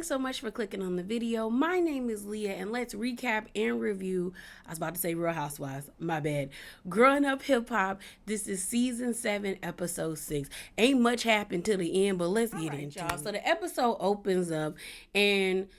Thanks so much for clicking on the video. My name is Leah, and let's recap and review. I was about to say Real Housewives, my bad. Growing Up Hip Hop. This is season 7, episode 6. Ain't much happened to the end, but let's get into it. So the episode opens up, and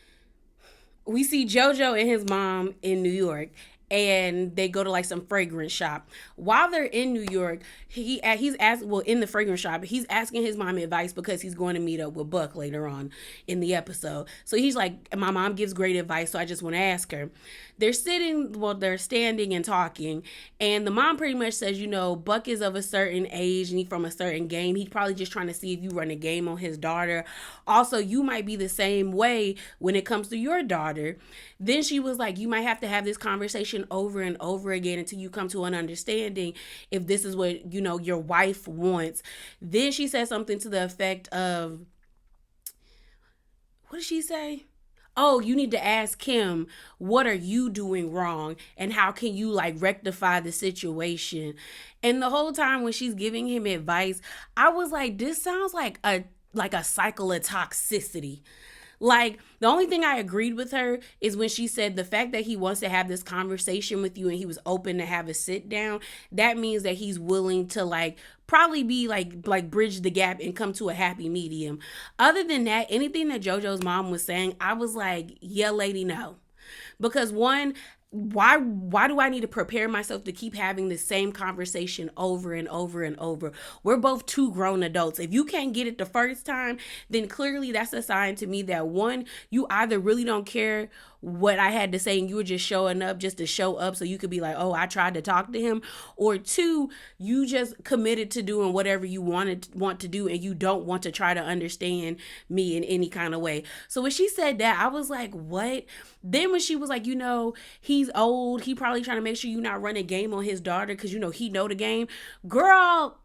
we see JoJo and his mom in New York, and they go to like some fragrance shop. While they're in New York, he's in the fragrance shop, he's asking his mom advice because he's going to meet up with Buck later on in the episode. So he's like, my mom gives great advice, so I just want to ask her. They're standing and talking, and the mom pretty much says, Buck is of a certain age and he's from a certain game. He's probably just trying to see if you run a game on his daughter. Also, you might be the same way when it comes to your daughter. Then she was like, you might have to have this conversation over and over again until you come to an understanding if this is what, your wife wants. Then she said something to the effect of, what did she say? Oh, you need to ask him, what are you doing wrong? And how can you rectify the situation? And the whole time when she's giving him advice, I was like, this sounds like a cycle of toxicity. The only thing I agreed with her is when she said the fact that he wants to have this conversation with you and he was open to have a sit down, that means that he's willing to probably be bridge the gap and come to a happy medium. Other than that, anything that JoJo's mom was saying, I was like, yeah, lady, no. Because one, why do I need to prepare myself to keep having the same conversation over and over and over? We're both two grown adults. If you can't get it the first time, then clearly that's a sign to me that one, you either really don't care what I had to say and you were just showing up just to show up so you could be like, oh, I tried to talk to him. Or two, you just committed to doing whatever you want to do and you don't want to try to understand me in any kind of way. So when she said that, I was like, what? Then when she was like, he's old, he probably trying to make sure you not run a game on his daughter because he know the game. Girl,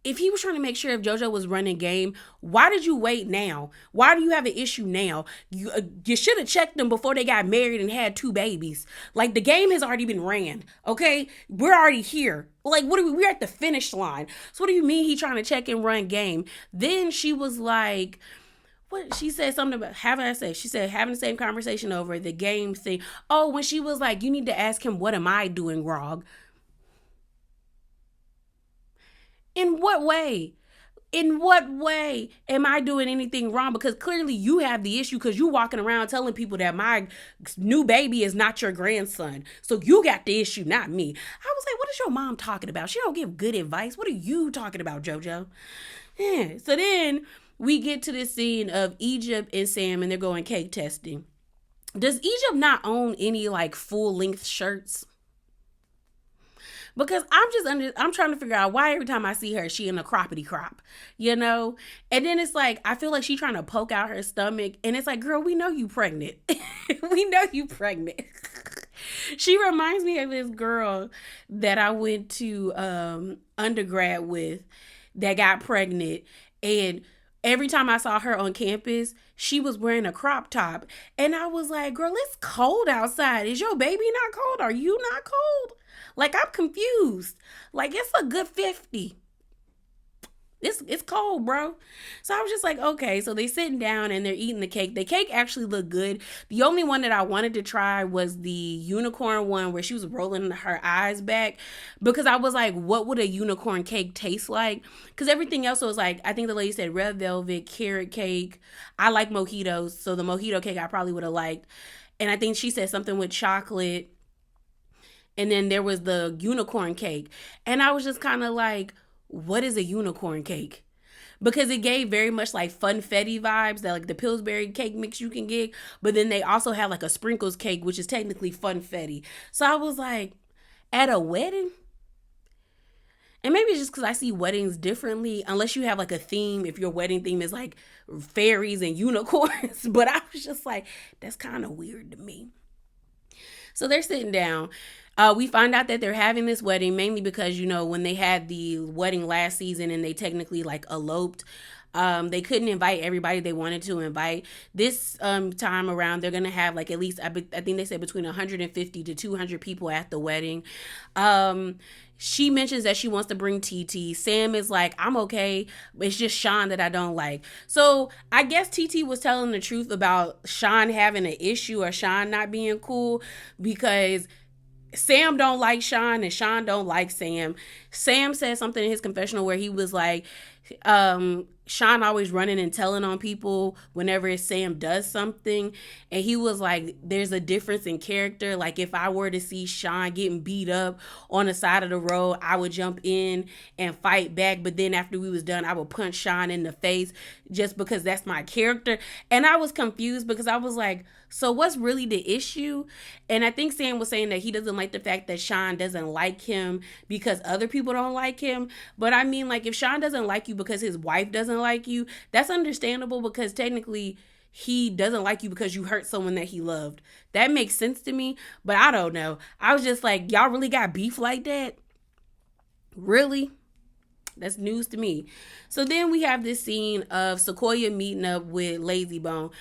if he was trying to make sure if JoJo was running game, why did you wait now? Why do you have an issue now? You should have checked them before they got married and had 2 babies. The game has already been ran, okay? We're already here. We're at the finish line. So what do you mean he trying to check and run game? Then she was like, what? She said something about, she said having the same conversation over the game thing. Oh, when she was like, you need to ask him, what am I doing wrong? In what way? In what way am I doing anything wrong? Because clearly you have the issue because you walking around telling people that my new baby is not your grandson. So you got the issue, not me. I was like, what is your mom talking about? She don't give good advice. What are you talking about, JoJo? Yeah. So then we get to this scene of Egypt and Sam and they're going cake testing. Does Egypt not own any full length shirts? Because I'm trying to figure out why every time I see her, she in a croppity crop, And then it's I feel like she trying to poke out her stomach. And it's girl, we know you pregnant. We know you pregnant. She reminds me of this girl that I went to undergrad with that got pregnant. And every time I saw her on campus, she was wearing a crop top. And I was like, girl, it's cold outside. Is your baby not cold? Are you not cold? I'm confused. It's a good 50. It's cold, bro. So I was just like, okay. So they sitting down and they're eating the cake. The cake actually looked good. The only one that I wanted to try was the unicorn one where she was rolling her eyes back because I was like, what would a unicorn cake taste like? Because everything else was I think the lady said red velvet, carrot cake. I like mojitos. So the mojito cake I probably would have liked. And I think she said something with chocolate. And then there was the unicorn cake. And I was just kind of like, what is a unicorn cake? Because it gave very much funfetti vibes that the Pillsbury cake mix you can get. But then they also have a sprinkles cake, which is technically funfetti. So I was like, at a wedding? And maybe it's just because I see weddings differently, unless you have a theme, if your wedding theme is fairies and unicorns. But I was just like, that's kind of weird to me. So they're sitting down. We find out that they're having this wedding mainly because, when they had the wedding last season and they technically eloped, They couldn't invite everybody they wanted to invite. This time around, they're going to have like at least, I think they said between 150 to 200 people at the wedding. She mentions that she wants to bring TT. Sam is like, I'm okay. It's just Sean that I don't like. So I guess TT was telling the truth about Sean having an issue or Sean not being cool, because Sam don't like Sean and Sean don't like Sam. Sam said something in his confessional where he was like, Sean always running and telling on people whenever Sam does something. And he was like, there's a difference in character. Like if I were to see Sean getting beat up on the side of the road, I would jump in and fight back. But then after we was done, I would punch Sean in the face just because that's my character. And I was confused because I was like, so what's really the issue? And I think Sam was saying that he doesn't like the fact that Sean doesn't like him because other people don't like him. But I mean, like if Sean doesn't like you because his wife doesn't like you, that's understandable, because technically he doesn't like you because you hurt someone that he loved. That makes sense to me, but I don't know. I was just like, y'all really got beef like that? Really? That's news to me. So then we have this scene of Sequoia meeting up with Lazy Bone.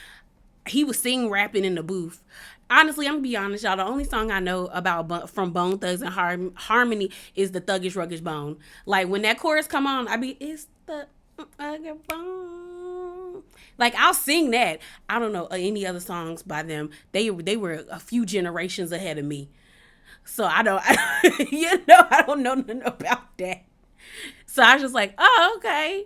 He was rapping in the booth. Honestly, I'm gonna be honest, y'all. The only song I know about from Bone Thugs and Harmony is the Thuggish Ruggish Bone. Like when that chorus come on, it's the bone. Like I'll sing that. I don't know any other songs by them. They were a few generations ahead of me, so I don't I don't know nothing about that. So I was just like, oh, okay,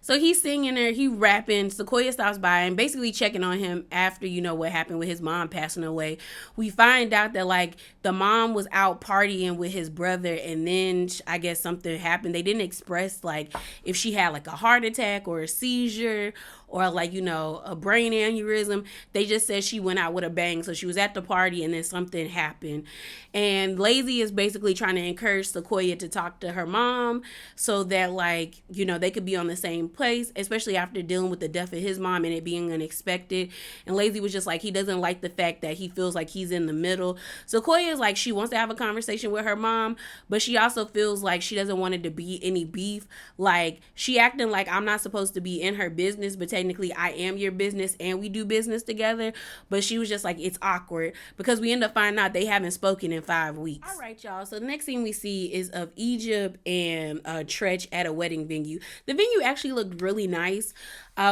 So he's singing there, he rapping. Sequoia stops by and basically checking on him after, what happened with his mom passing away. We find out that, like, the mom was out partying with his brother, and then I guess something happened. They didn't express, like, if she had, like, a heart attack or a seizure or, like, a brain aneurysm. They just said she went out with a bang. So she was at the party and then something happened. And Lazy is basically trying to encourage Sequoia to talk to her mom so that, like, they could be on the same place, especially after dealing with the death of his mom and it being unexpected. And Lazy was just like, he doesn't like the fact that he feels like he's in the middle. Sequoia is like, she wants to have a conversation with her mom, but she also feels like she doesn't want it to be any beef. Like, she acting like I'm not supposed to be in her business, but technically I am your business and we do business together. But she was just like, it's awkward, because we end up finding out they haven't spoken in 5 weeks. All right, y'all. So the next thing we see is of Egypt and Tretch at a wedding venue. The venue actually looked really nice.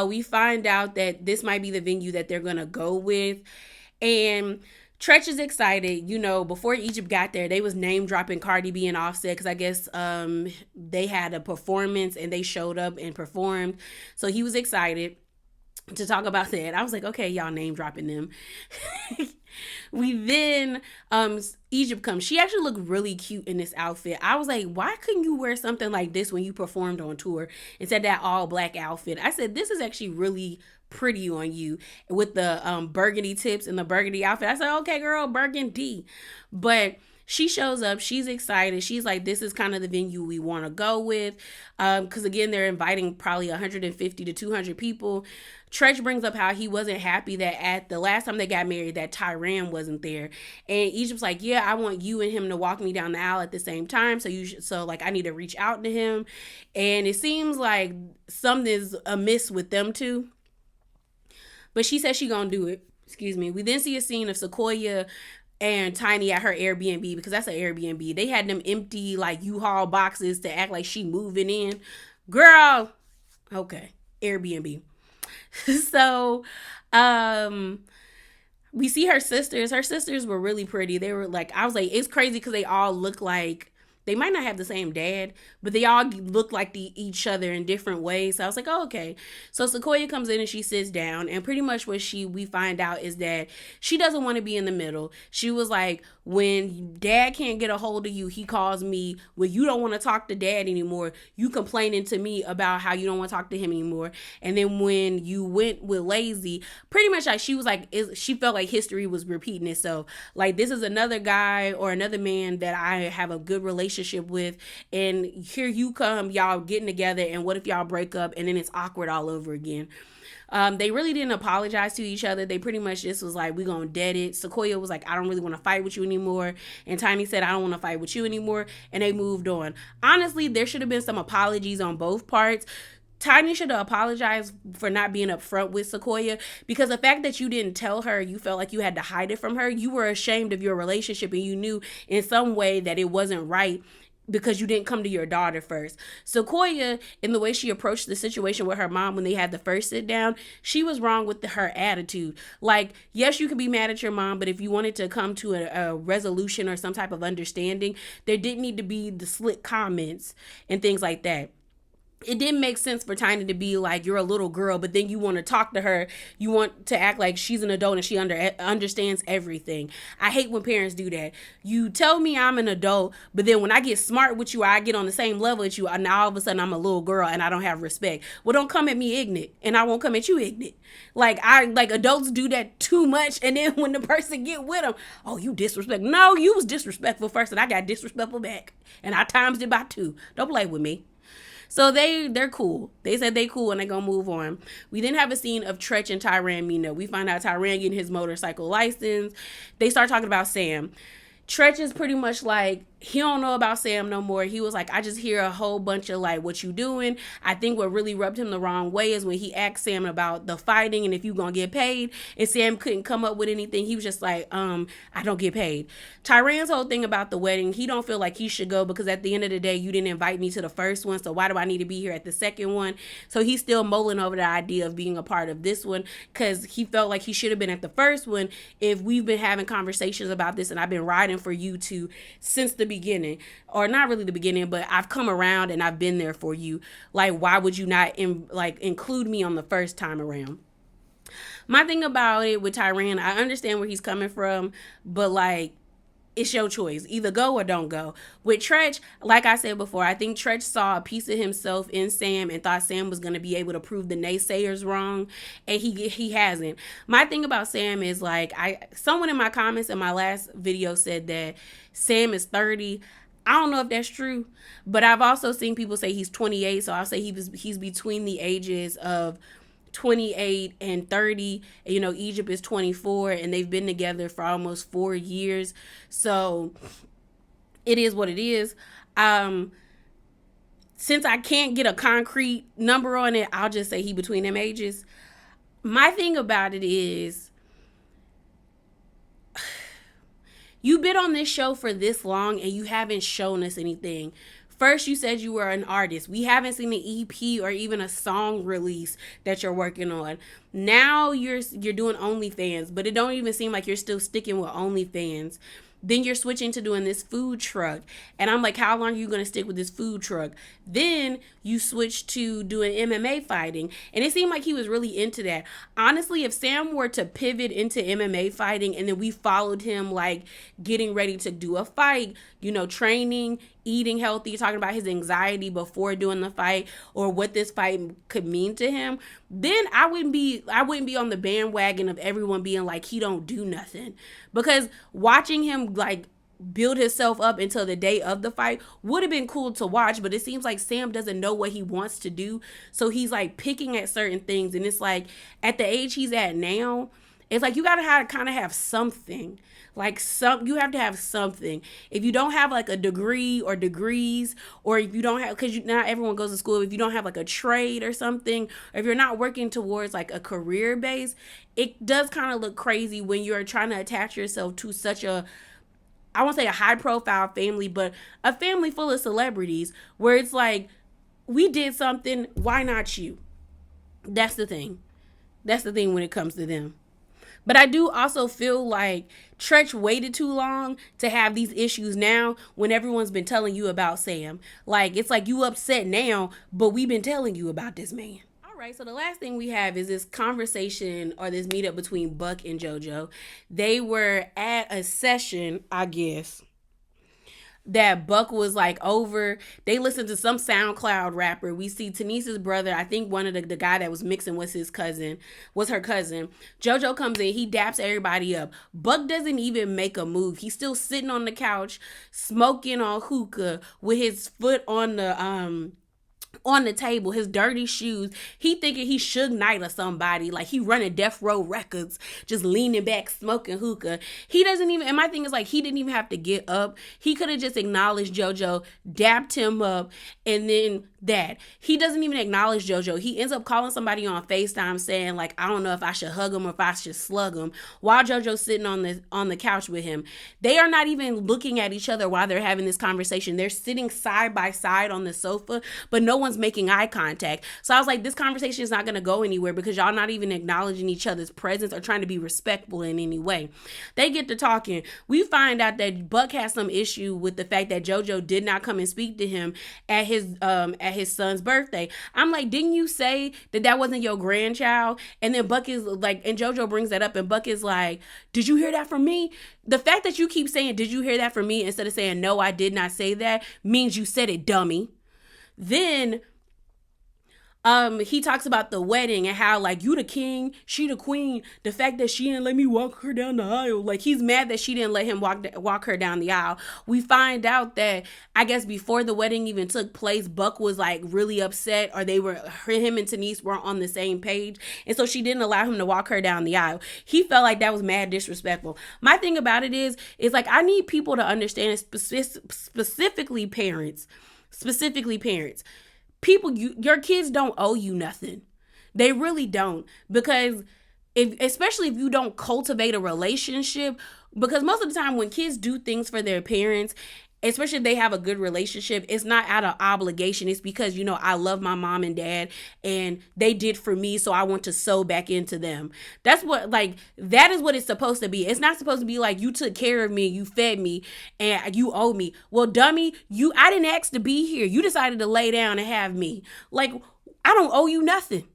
We find out that this might be the venue that they're gonna go with, and Tretch is excited. Before Egypt got there, they was name dropping Cardi B and Offset, because I guess they had a performance and they showed up and performed. So he was excited to talk about that. I was like, okay, y'all name dropping them. We then Egypt comes. She actually looked really cute in this outfit. I was like, why couldn't you wear something like this when you performed on tour instead of that all black outfit? I said, this is actually really pretty on you with the burgundy tips and the burgundy outfit. I said, okay, girl, burgundy. But she shows up. She's excited. She's like, this is kind of the venue we want to go with. Because, again, they're inviting probably 150 to 200 people. Tretch brings up how he wasn't happy that at the last time they got married that Tyran wasn't there. And Egypt's like, yeah, I want you and him to walk me down the aisle at the same time. So I need to reach out to him. And it seems like something's amiss with them two. But she says she gonna do it. Excuse me. We then see a scene of Sequoia and Tiny at her Airbnb, because that's an Airbnb. They had them empty, like, U-Haul boxes to act like she moving in. Girl. Okay. Airbnb. So, we see her sisters. Her sisters were really pretty. They were like, I was like, it's crazy because they all look like, they might not have the same dad, but they all look like each other in different ways. So I was like, oh, okay. So Sequoia comes in and she sits down, and pretty much what we find out is that she doesn't want to be in the middle. She was like, when dad can't get a hold of you, he calls me. When you don't want to talk to dad anymore, you complaining to me about how you don't want to talk to him anymore. And then when you went with Lazy, pretty much like she was like, she felt like history was repeating itself. Like, this is another guy or another man that I have a good relationship relationship with, and here you come, y'all getting together, and what if y'all break up and then it's awkward all over again. They really didn't apologize to each other. They pretty much just was like, we gonna dead it. Sequoia was like, I don't really want to fight with you anymore. And Tiny said, I don't want to fight with you anymore. And they moved on. Honestly, there should have been some apologies on both parts. Tiny should have apologized for not being upfront with Sequoia, because the fact that you didn't tell her, you felt like you had to hide it from her. You were ashamed of your relationship, and you knew in some way that it wasn't right because you didn't come to your daughter first. Sequoia, in the way she approached the situation with her mom when they had the first sit down, she was wrong with her attitude. Like, yes, you can be mad at your mom, but if you wanted to come to a resolution or some type of understanding, there didn't need to be the slick comments and things like that. It didn't make sense for Tiny to be like, you're a little girl, but then you want to talk to her. You want to act like she's an adult and she understands everything. I hate when parents do that. You tell me I'm an adult, but then when I get smart with you, I get on the same level as you, and now all of a sudden I'm a little girl and I don't have respect. Well, don't come at me ignorant, and I won't come at you ignorant. Like adults do that too much, and then when the person get with them, oh, you disrespect. No, you was disrespectful first, and I got disrespectful back, and I times it by 2. Don't play with me. So they're cool. They said they cool and they're going to move on. We then have a scene of Tretch and Tyran meeting up. We find out Tyran getting his motorcycle license. They start talking about Sam. Tretch is pretty much like, he don't know about Sam no more. He was like, I just hear a whole bunch of like, what you doing? I think what really rubbed him the wrong way is when he asked Sam about the fighting and if you gonna get paid, and Sam couldn't come up with anything. He was just like, I don't get paid. Tyran's whole thing about the wedding, he don't feel like he should go because at the end of the day, you didn't invite me to the first one, so why do I need to be here at the second one? So he's still mulling over the idea of being a part of this one because he felt like he should have been at the first one if we've been having conversations about this and I've been riding for you two since the beginning, or not really the beginning, but I've come around and I've been there for you. Like, why would you not include me on the first time around? My thing about it with Tyran, I understand where he's coming from, but like, it's your choice. Either go or don't go. With Tretch, like I said before, I think Tretch saw a piece of himself in Sam and thought Sam was going to be able to prove the naysayers wrong, and he hasn't. My thing about Sam is like, someone in my comments in my last video said that Sam is 30. I don't know if that's true, but I've also seen people say he's 28, so I'll say he's between the ages of 28 and 30. You know, Egypt is 24 and they've been together for almost 4 years, so it is what it is. Since I can't get a concrete number on it, I'll just say he between them ages. My thing about it is, you've been on this show for this long and you haven't shown us anything. First, you said you were an artist. We haven't seen an EP or even a song release that you're working on. Now you're doing OnlyFans, but it don't even seem like you're still sticking with OnlyFans. Then you're switching to doing this food truck. And I'm like, how long are you going to stick with this food truck? Then you switch to doing MMA fighting. And it seemed like he was really into that. Honestly, if Sam were to pivot into MMA fighting and then we followed him like getting ready to do a fight, you know, training, eating healthy, talking about his anxiety before doing the fight or what this fight could mean to him, then I wouldn't be on the bandwagon of everyone being like he don't do nothing. Because watching him like build himself up until the day of the fight would have been cool to watch, but it seems like Sam doesn't know what he wants to do, so he's like picking at certain things. And it's like at the age he's at now, it's like you gotta have something. You have to have something. If you don't have like a degree or degrees, or if you don't have, because not everyone goes to school, if you don't have like a trade or something, or if you're not working towards like a career base, it does kind of look crazy when you're trying to attach yourself to such a, I won't say a high profile family, but a family full of celebrities where it's like, we did something, why not you? That's the thing. That's the thing when it comes to them. But I do also feel like Tretch waited too long to have these issues now when everyone's been telling you about Sam. Like, it's like you upset now, but we've been telling you about this man. All right, so the last thing we have is this conversation or this meetup between Buck and JoJo. They were at a session, I guess. that Buck was like over. They listened to some SoundCloud rapper. We see Tanice's brother. I think one of the guy that was mixing was his cousin, was her cousin. JoJo comes in. He daps everybody up. Buck doesn't even make a move. He's still sitting on the couch, smoking on hookah with his foot on the table, his dirty shoes. He thinking he Suge Knight or somebody, like he running Death Row Records, just leaning back, smoking hookah. He doesn't even, and my thing is like, he didn't even have to get up. He could have just acknowledged JoJo, dapped him up, and then that. He doesn't even acknowledge JoJo. He ends up calling somebody on FaceTime saying like, I don't know if I should hug him or if I should slug him, while JoJo's sitting on the couch with him. They are not even looking at each other while they're having this conversation. They're sitting side by side on the sofa, but no one's making eye contact. So I was like, this conversation is not going to go anywhere because y'all not even acknowledging each other's presence or trying to be respectful in any way. They get to talking. We find out that Buck has some issue with the fact that JoJo did not come and speak to him at his son's birthday. I'm like, didn't you say that wasn't your grandchild? And then Buck is like, and JoJo brings that up, and Buck is like, did you hear that from me? The fact that you keep saying, did you hear that from me, instead of saying, no, I did not say that, means you said it, dummy. Then he talks about the wedding and how like, you the king, she the queen. The fact that she didn't let me walk her down the aisle, like he's mad that she didn't let him walk her down the aisle. We find out that I guess before the wedding even took place, Buck was like really upset, or him and Tanice weren't on the same page, and so she didn't allow him to walk her down the aisle. He felt like that was mad disrespectful. My thing about it is like, I need people to understand, specifically parents. People, your kids don't owe you nothing. They really don't. Because especially if you don't cultivate a relationship, because most of the time when kids do things for their parents, especially if they have a good relationship, it's not out of obligation. It's because, I love my mom and dad and they did for me, so I want to sow back into them. That is what it's supposed to be. It's not supposed to be like, you took care of me, you fed me, and you owe me. Well, dummy, I didn't ask to be here. You decided to lay down and have me. Like, I don't owe you nothing.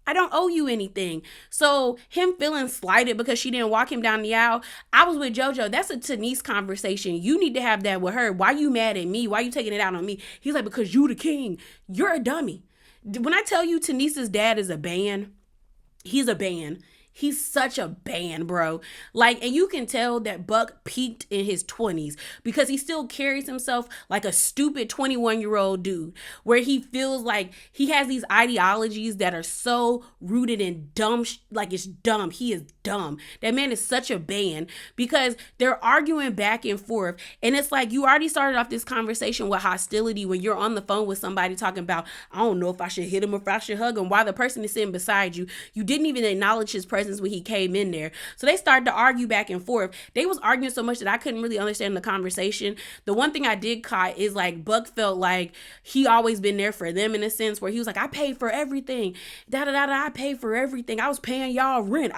I don't owe you anything. So him feeling slighted because she didn't walk him down the aisle. I was with JoJo. That's a Tanice conversation. You need to have that with her. Why you mad at me? Why you taking it out on me? He's like, because you the king. You're a dummy. When I tell you Tanice's dad is a band, he's a band. He's such a band, bro. Like, and you can tell that Buck peaked in his 20s because he still carries himself like a stupid 21-year-old dude, where he feels like he has these ideologies that are so rooted in dumb, like it's dumb. He is dumb. That man is such a band because they're arguing back and forth. And it's like, you already started off this conversation with hostility when you're on the phone with somebody talking about, I don't know if I should hit him or if I should hug him, while the person is sitting beside you. You didn't even acknowledge his presence when he came in there. So they started to argue back and forth. They was arguing so much that I couldn't really understand the conversation. The one thing I did caught is like, Buck felt like he always been there for them, in a sense where he was like, I paid for everything. I paid for everything. I was paying y'all rent.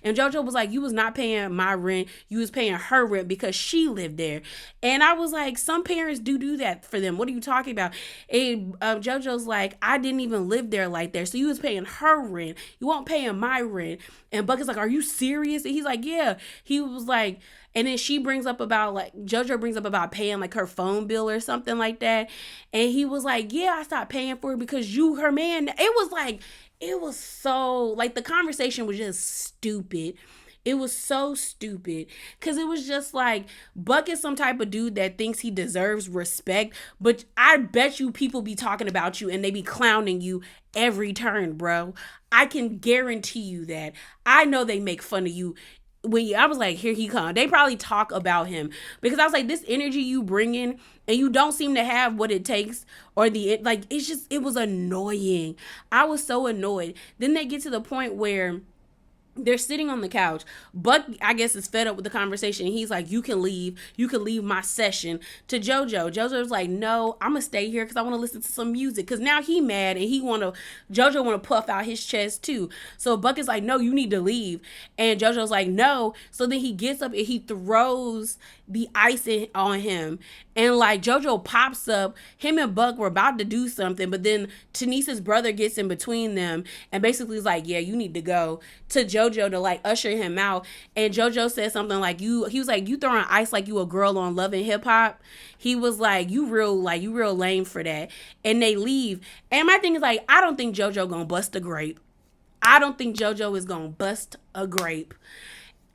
And JoJo was like, you was not paying my rent. You was paying her rent because she lived there. And I was like, some parents do that for them. What are you talking about? And JoJo's like, I didn't even live there like that. So you was paying her rent. You weren't paying my rent. And Buck is like, are you serious? And he's like, yeah. He was like, and then JoJo brings up about paying like her phone bill or something like that. And he was like, yeah, I stopped paying for it because you her man. It was so, like, the conversation was just stupid. It was so stupid because it was just like, Buck is some type of dude that thinks he deserves respect, but I bet you people be talking about you and they be clowning you every turn, bro. I can guarantee you that. I know they make fun of you. I was like, here he come. They probably talk about him because I was like, this energy you bring in and you don't seem to have what it takes, or it was annoying. I was so annoyed. Then they get to the point where they're sitting on the couch. Buck, I guess, is fed up with the conversation. He's like, you can leave my session, to JoJo. JoJo's like, no, I'm gonna stay here because I want to listen to some music. Because now he mad and JoJo want to puff out his chest too. So Buck is like, no, you need to leave. And JoJo's like, no. So then he gets up and he throws the ice on him. And like, JoJo pops up. Him and Buck were about to do something, but then Tanice's brother gets in between them and basically is like, yeah, you need to go. To JoJo JoJo to like usher him out, and JoJo said something like he was like, you throwing ice like you a girl on Love and Hip Hop. He was like, you real lame for that. And they leave. And my thing is like, I don't think JoJo gonna bust a grape. I don't think JoJo is gonna bust a grape.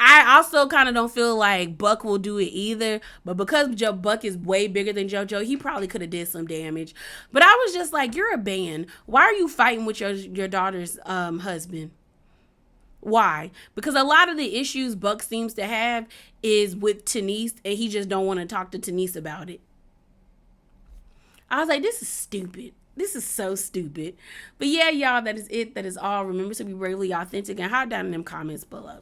I also kind of don't feel like Buck will do it either, but because Buck is way bigger than JoJo, he probably could have did some damage. But I was just like, you're a band. Why are you fighting with your daughter's husband? Why? Because a lot of the issues Buck seems to have is with Tenise, and he just don't want to talk to Tenise about it. I was like, this is stupid. This is so stupid. But yeah, y'all, that is it. That is all. Remember to be really authentic and hop down in them comments below.